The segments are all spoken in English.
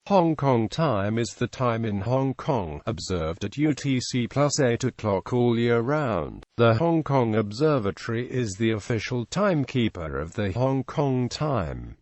Hong Kong time is the time in Hong Kong, observed at UTC plus 8 o'clock all year round. The Hong Kong Observatory is the official timekeeper of the Hong Kong time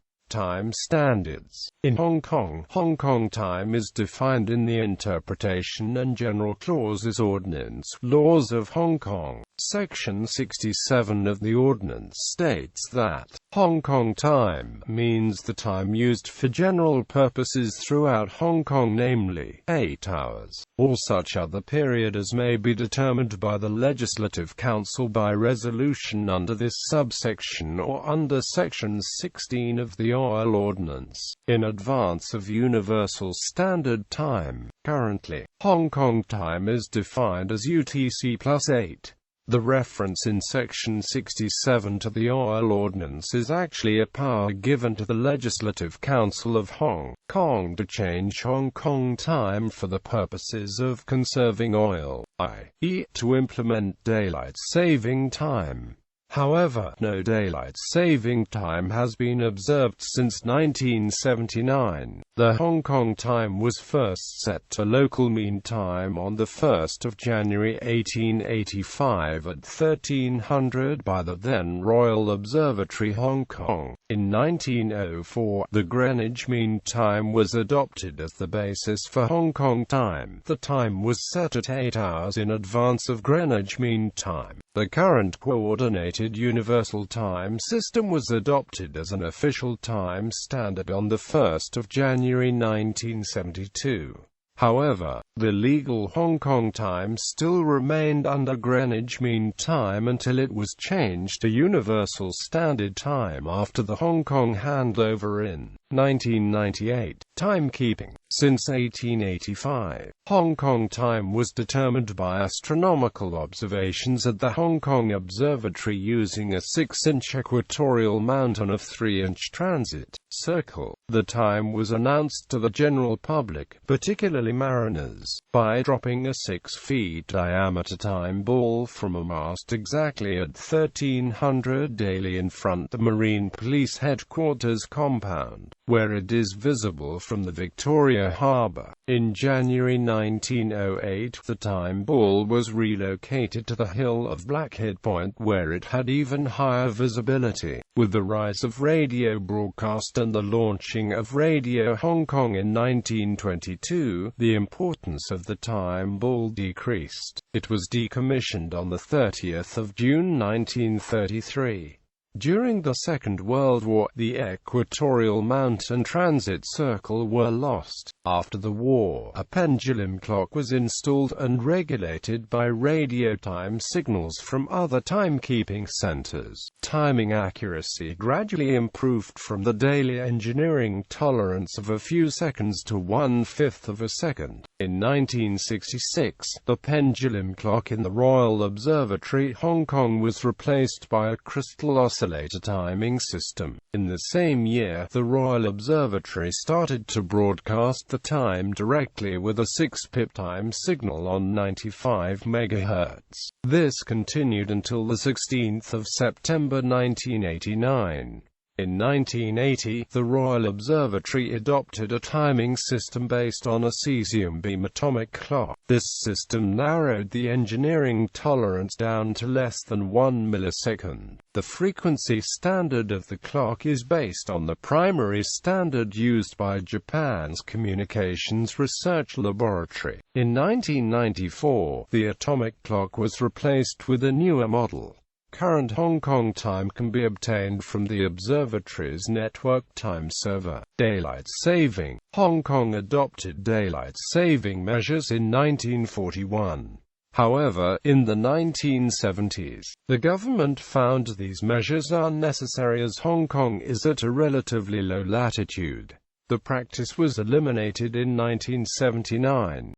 standards. In Hong Kong, Hong Kong time is defined in the Interpretation and General Clauses Ordinance, Laws of Hong Kong. Section 67 of the ordinance states that Hong Kong time means the time used for general purposes throughout Hong Kong, namely 8 hours, or such other period as may be determined by the Legislative Council by resolution under this subsection or under Section 16 of the Oil Ordinance, in advance of Universal Standard Time. Currently, Hong Kong time is defined as UTC plus 8. The reference in Section 67 to the Oil Ordinance is actually a power given to the Legislative Council of Hong Kong to change Hong Kong time for the purposes of conserving oil, i.e., to implement daylight saving time. However, no daylight saving time has been observed since 1979. The Hong Kong time was first set to local mean time on the 1st of January 1885 at 1300 by the then Royal Observatory Hong Kong. In 1904, the Greenwich Mean Time was adopted as the basis for Hong Kong time. The time was set at 8 hours in advance of Greenwich Mean Time. The current Coordinated Universal Time System was adopted as an official time standard on the 1st of January 1972. However, the legal Hong Kong time still remained under Greenwich Mean Time until it was changed to Universal Standard Time after the Hong Kong handover in 1998. Timekeeping. Since 1885, Hong Kong time was determined by astronomical observations at the Hong Kong Observatory using a 6-inch equatorial mount on a 3-inch transit circle. The time was announced to the general public, particularly mariners, by dropping a 6-foot diameter time ball from a mast exactly at 1300 daily in front of the Marine Police Headquarters compound, where it is visible from the Victoria Harbour. In January 1908, the time ball was relocated to the hill of Blackhead Point, where it had even higher visibility. With the rise of radio broadcast and the launching of Radio Hong Kong in 1922, the importance of the time ball decreased. It was decommissioned on the 30th of June 1933. During the Second World War, the equatorial mount and transit circle were lost. After the war, a pendulum clock was installed and regulated by radio time signals from other timekeeping centers. Timing accuracy gradually improved from the daily engineering tolerance of a few seconds to 1/5 of a second. In 1966, the pendulum clock in the Royal Observatory Hong Kong was replaced by a crystal oscillator timing system. In the same year, the Royal Observatory started to broadcast the time directly with a 6-pip time signal on 95 MHz. This continued until the 16th of September 1989. In 1980, the Royal Observatory adopted a timing system based on a cesium beam atomic clock. This system narrowed the engineering tolerance down to less than 1 millisecond. The frequency standard of the clock is based on the primary standard used by Japan's Communications Research Laboratory. In 1994, the atomic clock was replaced with a newer model. Current Hong Kong time can be obtained from the observatory's network time server. Daylight saving. Hong Kong adopted daylight saving measures in 1941. However, in the 1970s, the government found these measures unnecessary as Hong Kong is at a relatively low latitude. The practice was eliminated in 1979.